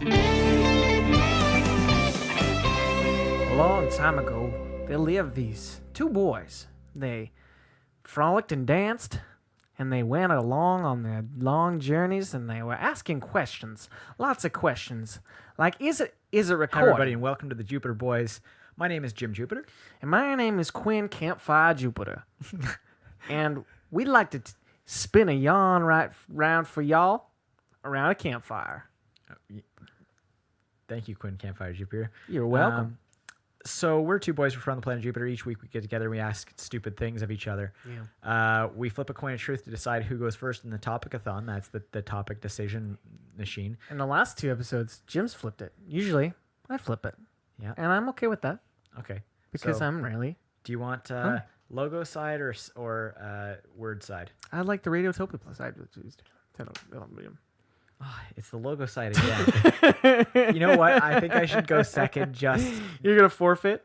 A long time ago, there lived these two boys. They frolicked and danced, and they went along on their long journeys, and they were asking questions, lots of questions, like is it Hi, recorded? everybody, and welcome to the Jupiter Boys. My name is Jim Jupiter. And my name is Quinn Campfire Jupiter, and we'd like to spin a yarn right round for y'all around a campfire. Thank you, Quinn Campfire Jupiter. You're welcome. So we're two boys. We're from the planet Jupiter. Each week we get together and we ask stupid things of each other. Yeah. We flip a coin of truth to decide who goes first in the topic-a-thon. That's the topic decision machine. In the last two episodes, Jim's flipped it. Usually, I flip it. Yeah. And I'm okay with that. Okay. Because So, I'm really... do you want logo side or word side? I like the Radiotopia plus side. It's the logo side again. You know what? I think I should go second. You're going to forfeit?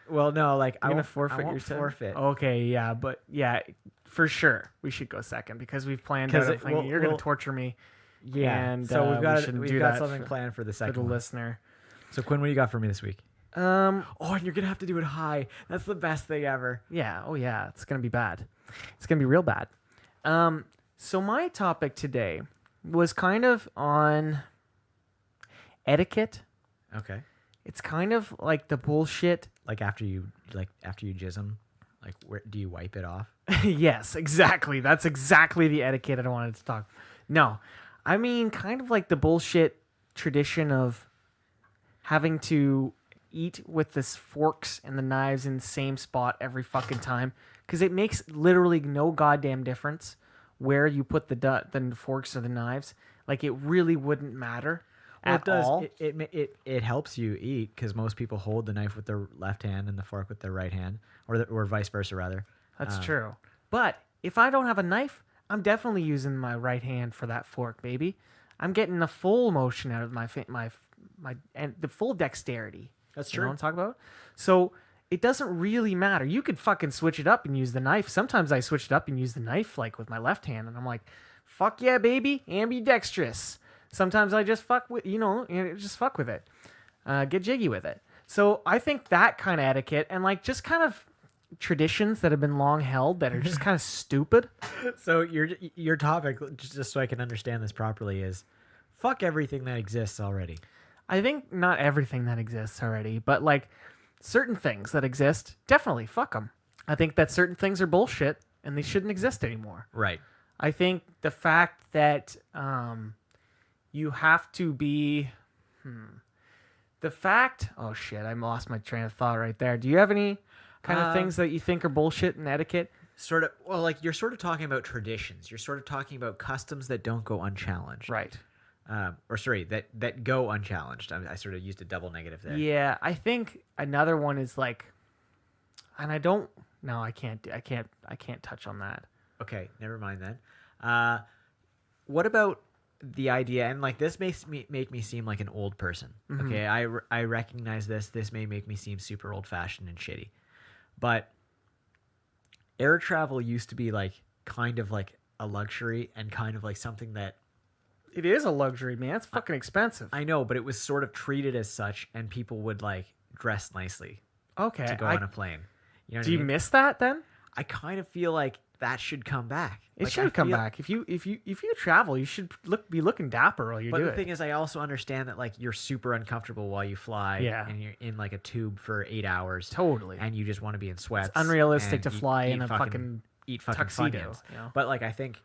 Well, no, like You're I going to won't forfeit I your turn? forfeit. Okay, yeah, but yeah, for sure. We should go second because we've planned out a thing. You're going to torture me. Yeah. And so we've got do that something planned for the for second the one. listener. So Quinn, what do you got for me this week? Oh, and you're gonna have to do it high. That's the best thing ever. yeah. Oh, yeah. It's going to be bad. It's going to be real bad. So my topic today was kind of on etiquette. Okay. It's kind of like the bullshit. Like after you jizz them, like where do you wipe it off? Yes, exactly. That's exactly the etiquette I wanted to talk. No, I mean kind of like the bullshit tradition of having to eat with the forks and the knives in the same spot every fucking time, because it makes literally no goddamn difference where you put the forks or the knives. Like it really wouldn't matter. Well, all. It helps you eat because most people hold the knife with their left hand and the fork with their right hand, or vice versa rather. That's true. But if I don't have a knife, I'm definitely using my right hand for that fork, baby. I'm getting the full motion out of my and the full dexterity. That's You know true. what I'm talking about? So it doesn't really matter. You could fucking switch it up and use the knife. Sometimes I switch it up and use the knife like with my left hand, and I'm like, fuck yeah, baby, ambidextrous. Sometimes I just fuck with, just fuck with it. Get jiggy with it. So I think that kind of etiquette and like just kind of traditions that have been long held that are just kind of stupid. So your topic, just so I can understand this properly, is fuck everything that exists already. I think not everything that exists already, but like certain things that exist, definitely fuck them. I think that certain things are bullshit and they shouldn't exist anymore. Right. I think the fact that you have to be oh shit, I lost my train of thought right there. Do you have any kind of things that you think are bullshit and etiquette? Sort of. Well, like you're sort of talking about traditions. You're sort of talking about customs that don't go unchallenged. Right. That go unchallenged. I sort of used a double negative there. Yeah, I think another one is like, and I can't touch on that. Okay, never mind then. What about the idea? And like this makes make me seem like an old person. Mm-hmm. Okay, I recognize this. This may make me seem super old fashioned and shitty, but air travel used to be like kind of like a luxury and kind of like something that. It is a luxury, man. It's fucking expensive. I know, but it was sort of treated as such, and people would like dress nicely Okay. to go on a plane. You know what Do I you mean? miss that then? I kind of feel like that should come back. It Like, should I come feel- back. If you travel, you should be looking dapper while you But do the it. thing is, I also understand that like you're super uncomfortable while you fly, Yeah. and you're in like a tube for 8 hours, Totally. and you just want to be in sweats. It's unrealistic and to fly eat in a fucking tuxedo. Funyuns. You know? But like I think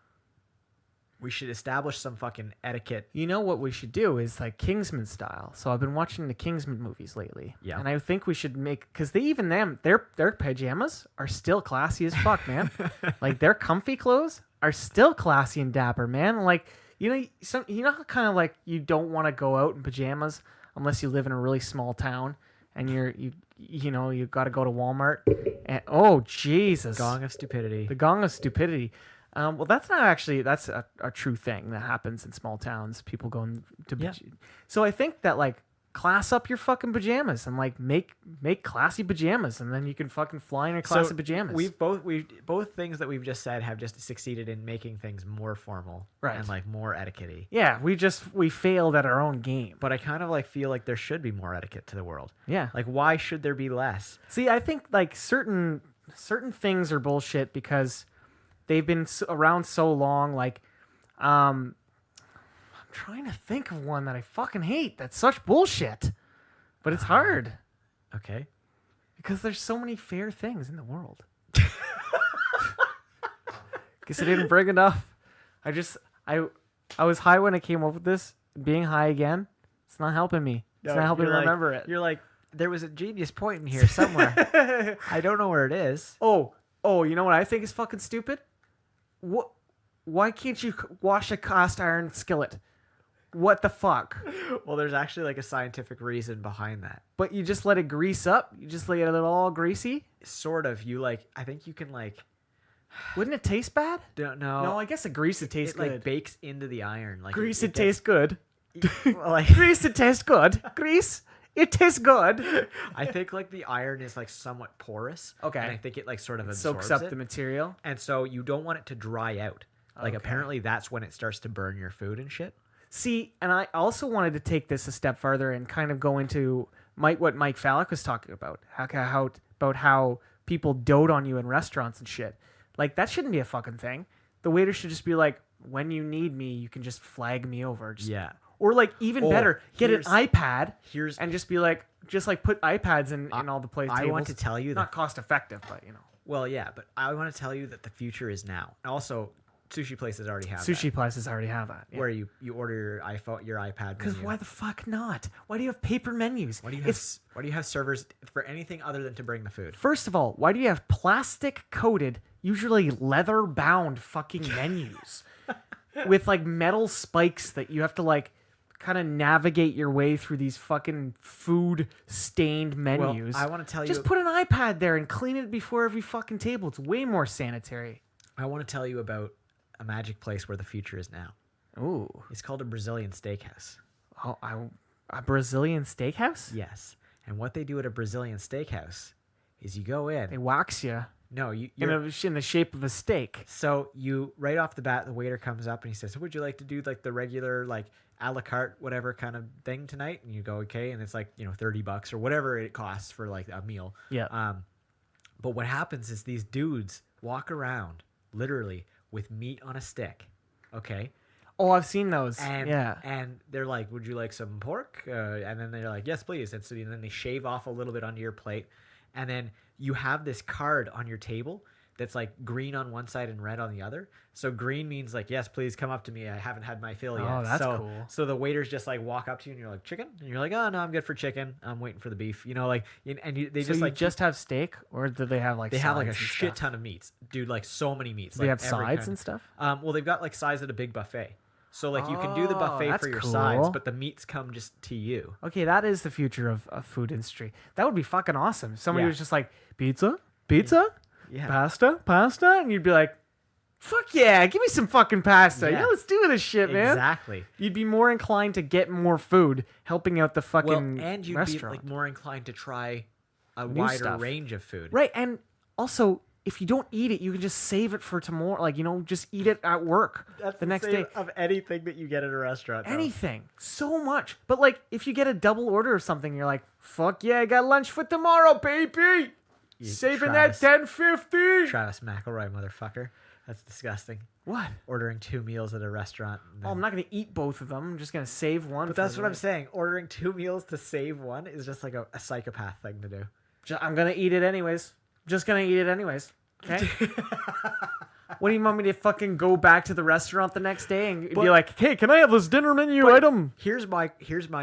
we should establish some fucking etiquette. You know what we should do is like Kingsman style. So I've been watching the Kingsman movies lately. Yeah. And I think we should make, because their pajamas are still classy as fuck, man. Like their comfy clothes are still classy and dapper, man. Like you know how kind of like you don't want to go out in pajamas unless you live in a really small town and you got to go to Walmart. And oh Jesus, Gong of stupidity. the gong of stupidity. Well, that's not actually, that's a true thing that happens in small towns. People going to, Yeah. So I think that like class up your fucking pajamas and like make classy pajamas, and then you can fucking fly in your classy pajamas. We both things that we've just said have just succeeded in making things more formal, Right. and like more etiquette-y. Yeah, we failed at our own game. But I kind of like feel like there should be more etiquette to the world. Yeah. Like, why should there be less? See, I think like certain things are bullshit because they've been around so long. Like, I'm trying to think of one that I fucking hate. That's such bullshit, but it's hard Okay. because there's so many fair things in the world. Guess I didn't bring enough. I was high when I came up with this. Being high again, it's not helping me. It's not helping me remember it. You're like, there was a genius point in here somewhere. I don't know where it is. Oh, you know what I think is fucking stupid? What? Why can't you wash a cast iron skillet? What the fuck? Well, there's actually like a scientific reason behind that. But you just let it grease up? You just let it all greasy? Sort of. You like, I think you can like, Wouldn't it taste bad? don't know. No, I guess a grease it tastes it good. like bakes into the iron. Like Grease it tastes good. like Grease it tastes good. Grease it tastes good. I think like the iron is like somewhat porous. Okay. And I think it like sort of Soaks absorbs up it. the material. And so you don't want it to dry out. Like Okay. apparently that's when it starts to burn your food and shit. See, and I also wanted to take this a step further and kind of go into what Mike Fallick was talking about. How people dote on you in restaurants and shit. Like, that shouldn't be a fucking thing. The waiter should just be like, when you need me, you can just flag me over. Yeah. Or like even better, get an here's- iPad Here's and just be like, put iPads in all the place I tables. want to tell you that. Not cost effective, but you know. Well, yeah, but I want to tell you that the future is now. And also, sushi places already have Sushi that, places already have that. Yeah. where you order your iPhone, your iPad Because menu. why the fuck not? Why do you have paper menus? Why do you have servers for anything other than to bring the food? First of all, why do you have plastic coated, usually leather bound fucking menus with like metal spikes that you have to like kind of navigate your way through these fucking food stained menus? I want to tell you. Just put an iPad there and clean it before every fucking table. It's way more sanitary. I want to tell you about a magic place where the future is now. Ooh. It's called a Brazilian steakhouse. Oh, a Brazilian steakhouse? Yes. And what they do at a Brazilian steakhouse is you go in. They wax you No, in the shape of a steak. So you right off the bat, the waiter comes up and he says, "Would you like to do like the regular like a la carte whatever kind of thing tonight?" And you go, "Okay," and it's like $30 or whatever it costs for like a meal. Yeah. But what happens is these dudes walk around literally with meat on a stick. Okay. Oh, I've seen those. And yeah. and they're like, "Would you like some pork?" And then they're like, "Yes, please." And so then they shave off a little bit onto your plate, and then you have this card on your table that's like green on one side and red on the other. So green means like, "Yes, please come up to me. I haven't had my fill yet." Oh, that's so, cool. So the waiters just like walk up to you and you're like, "Chicken?" And you're like, "Oh no, I'm good for chicken. I'm waiting for the beef." They So just have steak, or do they have like they have like a sides and shit stuff? ton of meats, dude. Like so many meats. Do they like have every sides kind and stuff? Well, they've got like sides at a big buffet. So like you can do the Oh, buffet that's for your cool. sides, but the meats come just to you. Okay, that is the future of food industry. That would be fucking awesome. Somebody Yeah. was just like, pizza, Yeah. pasta, and you'd be like, fuck yeah, give me some fucking pasta. Yeah, Yeah. let's do this shit, man. Exactly. You'd be more inclined to get more food, helping out the fucking Well, and you'd restaurant. be like more inclined to try a New wider stuff. range of food. Right, and also, if you don't eat it, you can just save it for tomorrow. Like, just eat it at work the next day. of anything that you get at a restaurant. though. Anything. So much. But, like, if you get a double order or something, you're like, fuck yeah, I got lunch for tomorrow, baby. You Saving Travis- that $10.50. Travis McElroy, motherfucker. That's disgusting. What? Ordering 2 meals at a restaurant. and Oh, I'm then- not going to eat both of them. I'm just going to save one. But for that's the what I'm night. saying. Ordering 2 meals to save one is just like a psychopath thing to do. I'm going to eat it anyways. Just going to eat it anyways. Okay? What do you want me to fucking go back to the restaurant the next day and be But- like, hey, can I have this dinner menu item? Here's my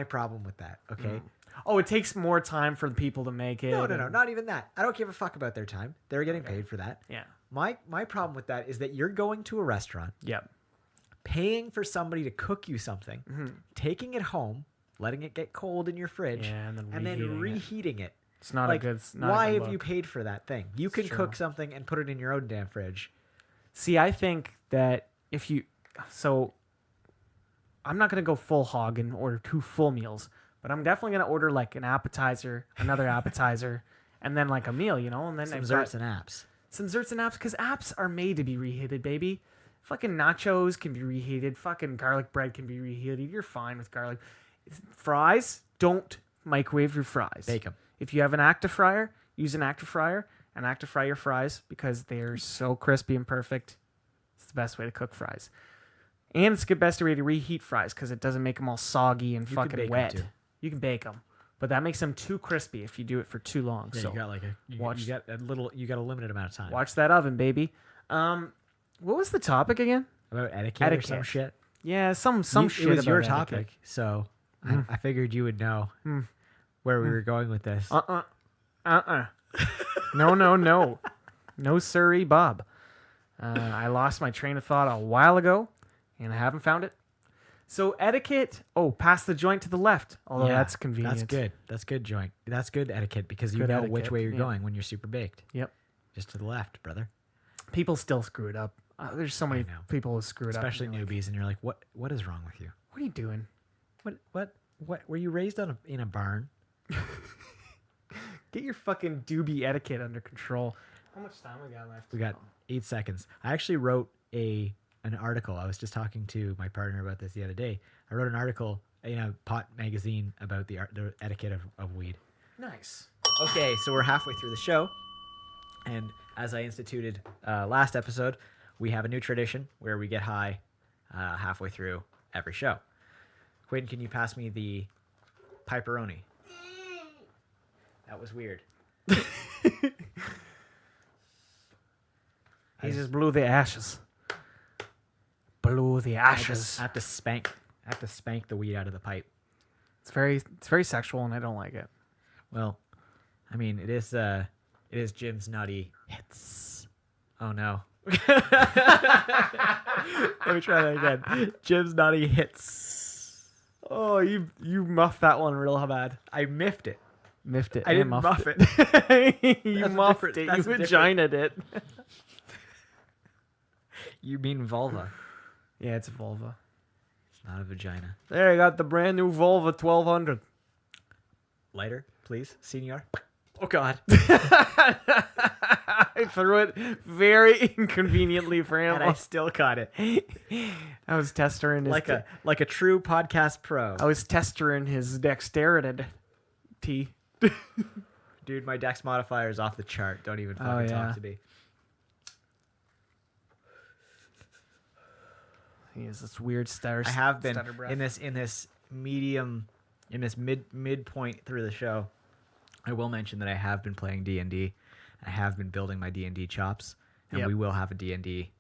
problem with that, okay? Oh, it takes more time for the people to make it. No, and- not even that. I don't give a fuck about their time. They're getting paid for that. Yeah. My problem with that is that you're going to a restaurant, Yep. paying for somebody to cook you something, taking it home, letting it get cold in your fridge, Yeah, and then and then reheating it. reheating it. It's not Like, a good. It's not why a good have you look. paid for that thing? You can true. cook something and put it in your own damn fridge. See, I think that if you, so I'm not gonna go full hog and order 2 full meals, But I'm definitely gonna order like an appetizer, another appetizer, and then like a meal, and then Some I've desserts got and apps. some desserts and apps because apps are made to be reheated, baby. Fucking nachos can be reheated. Fucking garlic bread can be reheated. You're fine with garlic. Fries, don't microwave your fries. Bake 'em. If you have an active fryer, use an active fryer and active fry your fries because they're so crispy and perfect. It's the best way to cook fries. And it's the best way to reheat fries because it doesn't make them all soggy and You can fucking bake 'em wet. too. You can bake them, but that makes them too crispy if you do it for too long. Yeah, so you got like watch- you got a limited amount of time. watch that oven, baby. What was the topic again? About etiquette or some Etiquette. shit. Yeah, some shit. It was your about topic, etiquette. so I figured you would know where we were going with this. No, no, sirree, Bob. I lost my train of thought a while ago, and I haven't found it. So etiquette. Oh, pass the joint to the left. Although Yeah, that's convenient. That's good. That's good joint. That's good etiquette because you Good know which etiquette, way you're yeah. going when you're super baked. Yep. Just to the left, brother. People still screw it up. There's so many know. people who screw it Especially up. and you're newbies, and you're like, what is wrong with you? like, what are you doing? What were you raised in a barn? Get your fucking doobie etiquette under control. How much time we got left? We got 8 seconds. I actually wrote an article. I was just talking to my partner about this the other day. I wrote an article in a pot magazine about the etiquette of weed. Nice. Okay, so we're halfway through the show, and as I instituted last episode, we have a new tradition where we get high halfway through every show. Quinn, can you pass me the piperoni? That was weird. He just blew the ashes. Blew the ashes. I have to spank the weed out of the pipe. It's very sexual, and I don't like it. Well, I mean, it is Jim's nutty hits. Oh no. Let me try that again. Jim's nutty hits. Oh, you muffed that one real bad. I miffed it. Miffed it. I and didn't muffed muff it. You That's a muffed different- it. that's You a different- vaginaed it. You mean vulva? Yeah, it's a vulva. It's not a vagina. There, you got the brand new Volva 1200. Lighter, please, senor. Oh God. I threw it very inconveniently for him. And I still caught it. I was testering his Like a true podcast pro. I was testering his dexterity. Dude, my dex modifier is off the chart. Don't even fucking yeah. talk to me. He has this weird stutter. I have been stutter breath. in this midpoint through the show. I will mention that I have been playing D&D. I have been building my D&D chops, and Yep. we will have a D&D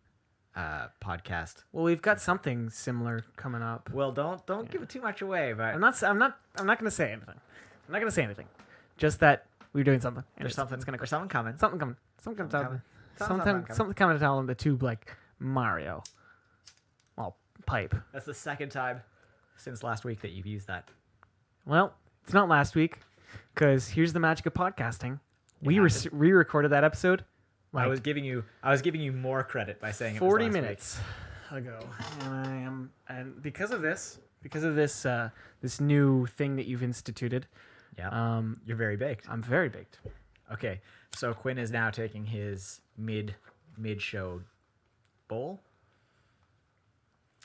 podcast. Well, we've got something similar coming up. Well, don't give it too much away, but I'm not gonna say anything. I'm not gonna say anything. Just that we're doing something. And there's something coming. coming. Something coming. Something coming. Something coming. Something coming to tell him the tube like Mario. Well, pipe. That's the second time since last week that you've used that. Well, it's not last week, because here's the magic of podcasting. We happened. re-recorded that episode. I was giving you more credit by saying it was 40 last minutes ago, and because of this, this new thing that you've instituted, week. Yeah, you're very baked. I'm very baked. Okay, so Quinn is now taking his mid-show bowl.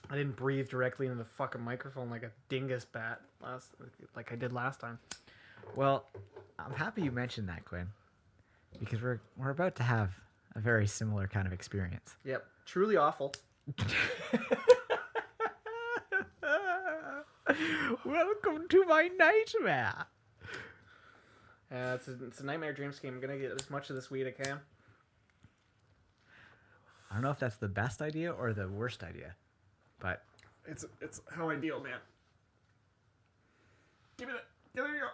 I didn't breathe directly into the fucking microphone like a dingus bat like I did last time. Well, I'm happy you mentioned that, Quinn, because we're about to have a very similar kind of experience. Yep, truly awful. Welcome to my nightmare. It's a nightmare dream scheme. I'm gonna get as much of this weed I can. I don't know if that's the best idea or the worst idea, but It's how I deal, man. Give me that. There you go.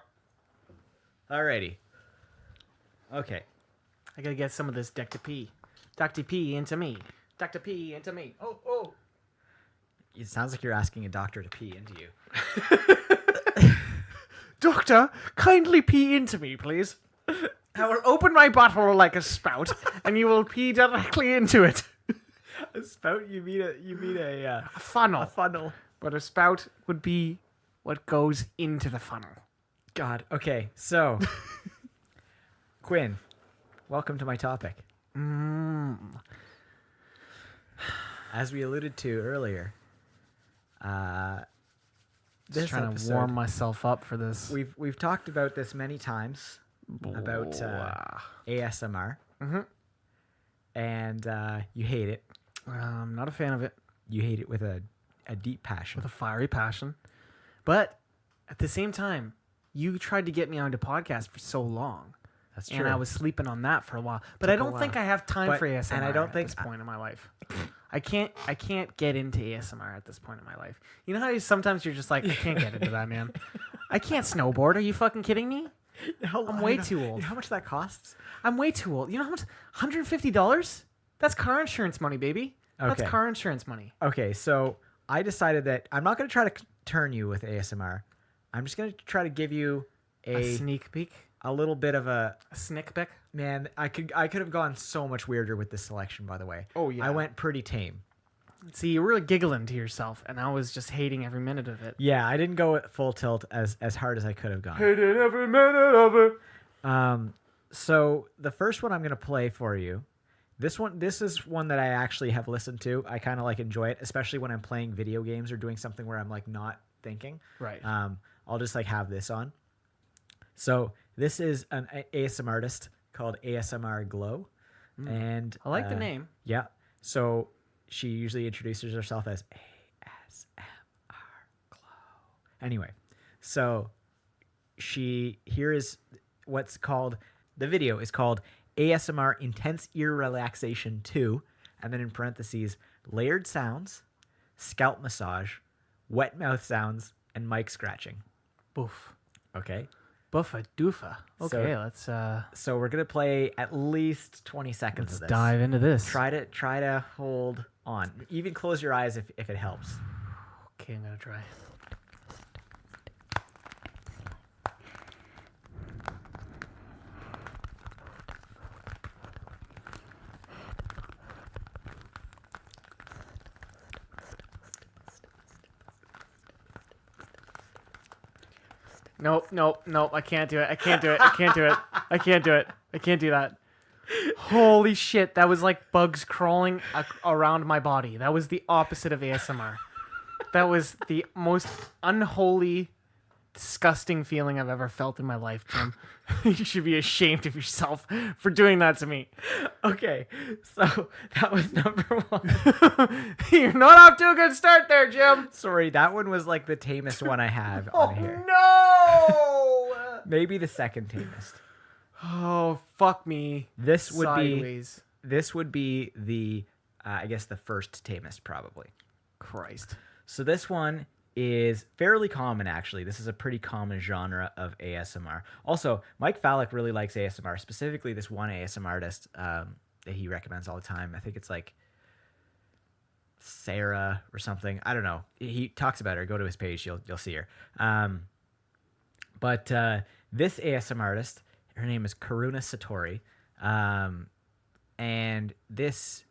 alrighty. Okay. I gotta get some of this Dr. P. Dr. P into me. Dr. P into me. Oh. It sounds like you're asking a doctor to pee into you. Doctor, kindly pee into me, please. I will open my bottle like a spout, and you will pee directly into it. A spout? You mean a A funnel. funnel? But a spout would be what goes into the funnel. God. Okay. So, Quinn, welcome to my topic. As we alluded to earlier, Just trying episode, to warm myself up for this. we've talked about this many times about ASMR, and you hate it. I'm not a fan of it. You hate it with a deep passion. With a fiery passion. But at the same time, you tried to get me onto podcast for so long. That's true. And I was sleeping on that for a while. But I don't think I have time for ASMR and I don't think at this point in my life. I can't get into ASMR at this point in my life. You know how sometimes you're just like, I can't get into that, man. I can't snowboard. Are you fucking kidding me? I'm way too old. You know how much that costs? I'm way too old. You know how much? $150? That's car insurance money, baby. That's Okay. car insurance money. Okay, so I decided that I'm not going to try to turn you with ASMR. I'm just going to try to give you A sneak peek? a little bit of a snick peek? man. I could have gone so much weirder with this selection. By the way, Oh, yeah. I went pretty tame. See, you were giggling to yourself, and I was just hating every minute of it. Yeah, I didn't go at full tilt as hard as I could have gone. Hated every minute of it. So the first one I'm going to play for you. This is one that I actually have listened to. I kind of like enjoy it, especially when I'm playing video games or doing something where I'm like not thinking. Right. I'll just like have this on. So this is an ASMR artist called ASMR Glow, and I like the name. Yeah. So she usually introduces herself as ASMR Glow. Anyway, so here is what's called, the video is called ASMR Intense Ear Relaxation 2, and then in parentheses, layered sounds, scalp massage, wet mouth sounds, and mic scratching. Boof. Okay. Buffa doofa. Okay, let's So we're gonna play at least 20 seconds of this. dive into this. Try to hold on. Even close your eyes if it helps. Okay, I'm gonna try. Nope. I can't do it. I can't do it. I can't do that. Holy shit. That was like bugs crawling around my body. That was the opposite of ASMR. That was the most unholy, disgusting feeling I've ever felt in my life, Jim. You should be ashamed of yourself for doing that to me. Okay, so that was number one. You're not off to a good start there, Jim. Sorry, that one was like the tamest one I have on here. No! Maybe the second tamest. Oh, fuck me. This would Sideways. be the I guess the first tamest probably. Christ. So this one is fairly common, actually. This is a pretty common genre of ASMR. Also, Mike Fallick really likes ASMR, specifically this one ASMR artist that he recommends all the time. I think it's like Sarah or something. I don't know. He talks about her. Go to his page. You'll see her. But this ASMR artist, her name is Karuna Satori. And this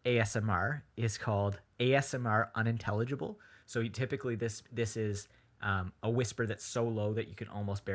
ASMR is called ASMR Unintelligible. So typically this is a whisper that's so low that you can almost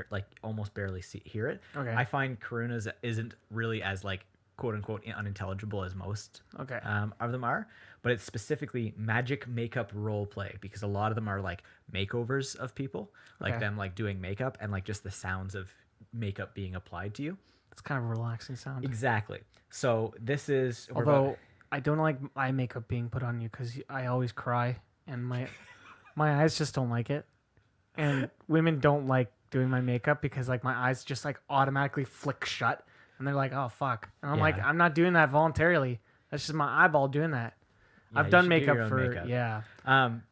barely hear it. Okay. I find Karuna's isn't really as like quote unquote unintelligible as most Okay. of them are, but it's specifically magic makeup role play because a lot of them are like makeovers of people, like Okay. them like doing makeup and like just the sounds of makeup being applied to you. It's kind of a relaxing sound. Exactly. So this is Although I don't like eye makeup being put on you because I always cry and my eyes just don't like it. And women don't like doing my makeup because like my eyes just like automatically flick shut and they're like, oh fuck. And I'm like, Yeah. I'm not doing that voluntarily. That's just my eyeball doing that. Yeah, I've you done should do your makeup own for makeup. yeah.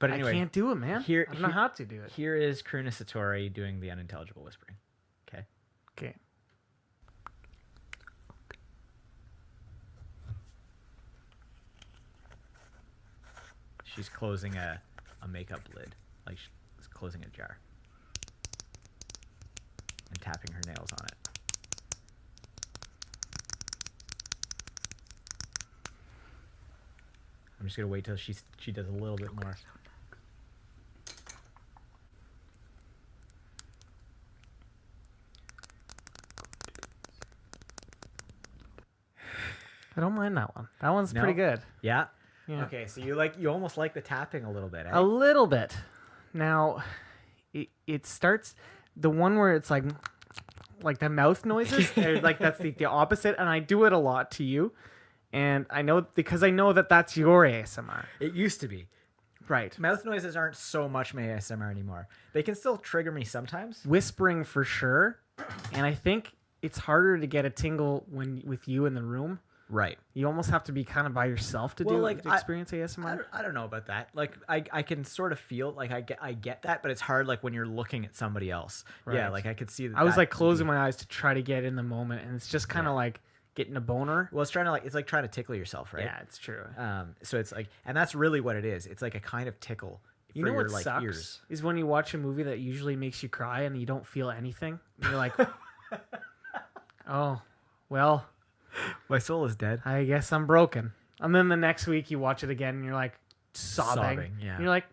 But anyway, I can't do it, man. here- I don't know here- how to do it. here is Karuna Satori doing the unintelligible whispering. Okay. Okay. She's closing a makeup lid, like she's closing a jar, and tapping her nails on it. I'm just gonna wait till she does a little bit more. I don't mind that one. That one's No? pretty good. Yeah. Yeah. Okay, so you almost like the tapping a little bit, eh? A little bit. Now, it starts the one where it's like the mouth noises. Like that's the opposite, and I do it a lot to you, and I know because I know that that's your ASMR. It used to be. Right. Mouth noises aren't so much my ASMR anymore. They can still trigger me sometimes. Whispering for sure, and I think it's harder to get a tingle with you in the room. Right. You almost have to be kind of by yourself to to experience ASMR. I don't know about that. Like I can sort of feel like I get that, but it's hard like when you're looking at somebody else. Right. Yeah, like I could see that. I was that like would closing be- my eyes to try to get in the moment, and it's just kind of like getting a boner. Well, it's like trying to tickle yourself, right? Yeah, it's true. So it's like, and that's really what it is. It's like a kind of tickle You for know your what like sucks ears. is when you watch a movie that usually makes you cry and you don't feel anything. And you're like, oh, well, My soul is dead. I guess I'm broken. And then the next week you watch it again and you're like sobbing. Yeah. And you're like,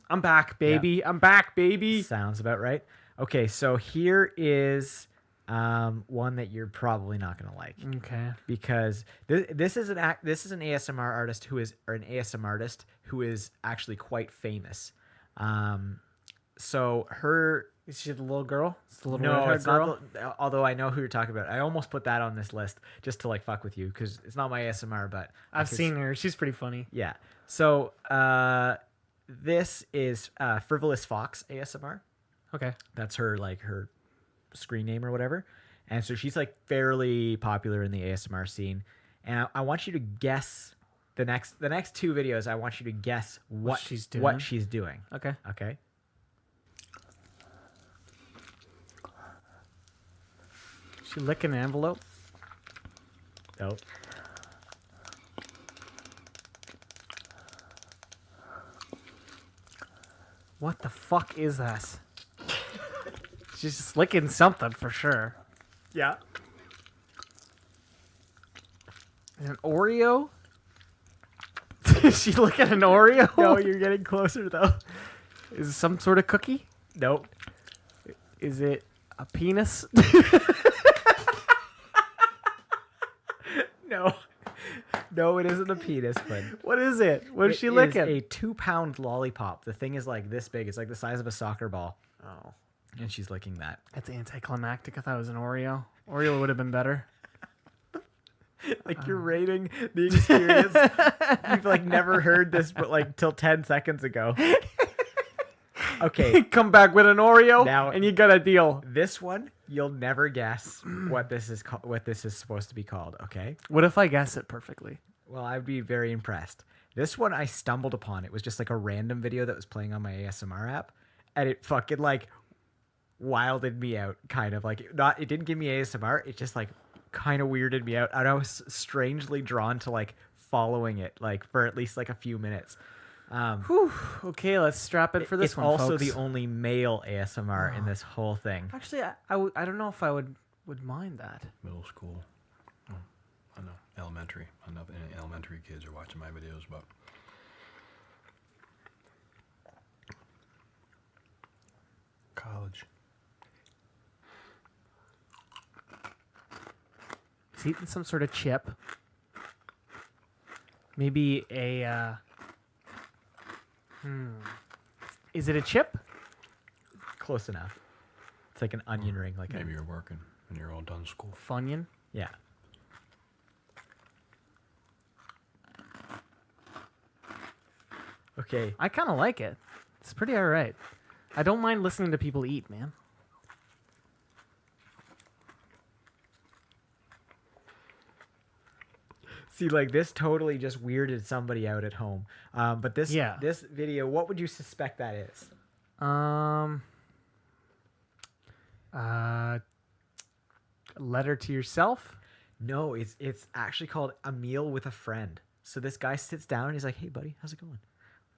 I'm back, baby. I'm back, baby. Sounds about right. Okay, so here is one that you're probably not gonna like Okay. because this is an ASMR artist who is or an ASMR artist who is actually quite famous. So her Is she the little girl? It's the little no, red-haired it's girl? not. Although I know who you're talking about, I almost put that on this list just to like fuck with you because it's not my ASMR, but I've seen her. She's pretty funny. Yeah. So this is FrivolousFox ASMR. Okay. That's her screen name or whatever. And so she's like fairly popular in the ASMR scene. And I want you to guess the next two videos. I want you to guess what she's doing. What she's doing. Okay. Okay. She licking an envelope. Nope. What the fuck is that? She's just licking something for sure. Yeah. Is it an Oreo? Is she looking at an Oreo? No, you're getting closer though. Is it some sort of cookie? Nope. Is it a penis? No. No, it isn't a penis, Quinn. What is it? What is she It licking? is a 2-pound lollipop. The thing is like this big. It's like the size of a soccer ball. Oh, And she's licking that. that's anticlimactic. I thought it was an Oreo. Oreo would have been better. Like you're rating the experience. You've like never heard this but like till 10 seconds ago. Okay. Come back with an Oreo, Now- and you got a deal. This one, you'll never guess what this is what this is supposed to be called, okay? What if I guess it perfectly? Well, I'd be very impressed. This one I stumbled upon. It was just like a random video that was playing on my ASMR app, and it fucking like wilded me out, kind of like it didn't give me ASMR. It just like kind of weirded me out, and I was strangely drawn to like following it like for at least like a few minutes. Whew. Okay, let's strap in for this It's one, also folks. the only male ASMR in this whole thing. Actually, I don't know if I would mind that. Middle school. Oh, I know. Elementary. I know any elementary kids are watching my videos, but college. He's eating some sort of chip. Maybe a. Is it a chip? Close enough. It's like an onion ring, like Maybe you're working and you're all done school. Funyun? yeah. Okay. I kind of like it. It's pretty alright. I don't mind listening to people eat, man. See, like this totally just weirded somebody out at home. But this Yeah. this video, what would you suspect that is? Letter to yourself? No, it's actually called A Meal with a Friend. So this guy sits down and he's like, "Hey, buddy, how's it going?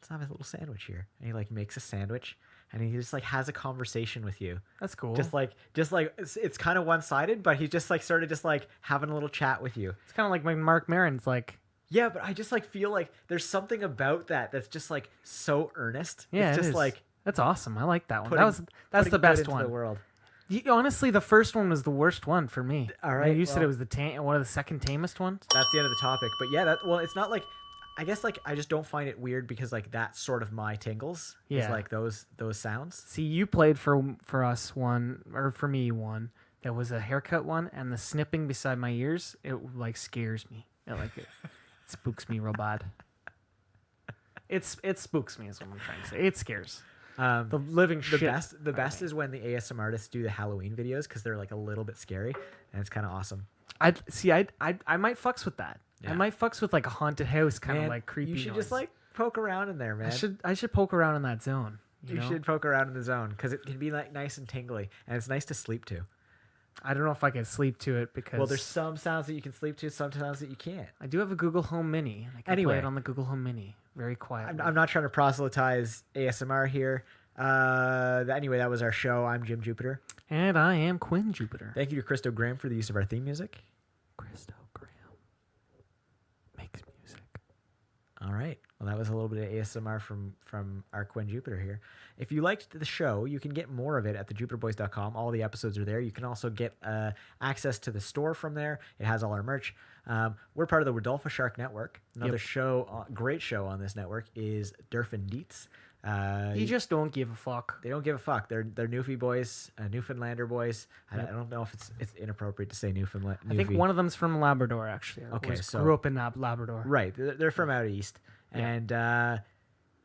Let's have a little sandwich here." And he like makes a sandwich and he just like has a conversation with you. That's cool. Just like it's kind of one-sided, but he just like started just like having a little chat with you. It's kind of like when Mark Maron's like, Yeah, but I just like feel like there's something about that that's just like so earnest. yeah, it's it just is. like That's awesome. I like that one. putting- That's putting the good best into one. the world. Honestly, the first one was the worst one for me. All right, You said well- it was one of the second tamest ones. That's the end of the topic. But yeah, it's not like, I guess like I just don't find it weird because like that's sort of my tingles. Is Yeah. like those sounds. See, you played for us one, or for me one. That was a haircut one, and the snipping beside my ears, it like scares me. It spooks me real bad. It spooks me is what I'm trying to say. It scares the living shit. The best is when the ASMR artists do the Halloween videos because they're like a little bit scary and it's kind of awesome. I might fucks with that. Yeah. I might fucks with like a haunted house kind of Man, like creepy. You should noise. just like poke around in there, man. I should poke around in that zone. You know? should poke around in the zone because it can be like nice and tingly and it's nice to sleep to. I don't know if I can sleep to it because Well, there's some sounds that you can sleep to, some sounds that you can't. I do have a Google Home Mini. And I can Anyway. play it on the Google Home Mini very quietly. I'm not trying to proselytize ASMR here. Anyway, that was our show. I'm Jim Jupiter. And I am Quinn Jupiter. Thank you to Christo Graham for the use of our theme music. Christo Graham makes music. All right. Well, that was a little bit of ASMR from our Quinn Jupiter here. If you liked the show, you can get more of it at thejupiterboys.com. All the episodes are there. You can also get access to the store from there. It has all our merch. We're part of the Rodolfo Shark Network. Another show, great show on this network is Durf and Dietz. You just don't give a fuck. They don't give a fuck. They're Newfie boys, Newfoundlander boys. I don't know if it's inappropriate to say Newfoundland. I think one of them's from Labrador, actually. Okay, so grew up in Labrador. right, they're from out east, and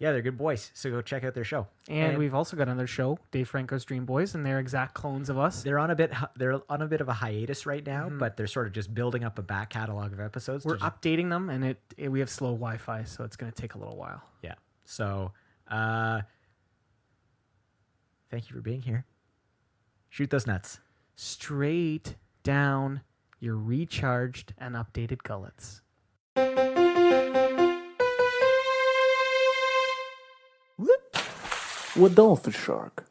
yeah, they're good boys. So go check out their show. And we've also got another show, Dave Franco's Dream Boys, and they're exact clones of us. They're on a bit of a hiatus right now, but they're sort of just building up a back catalog of episodes. We're updating them, and we have slow Wi-Fi, so it's going to take a little while. Yeah. So, thank you for being here. Shoot those nuts. Straight down your recharged and updated gullets. Rodolpho Shark.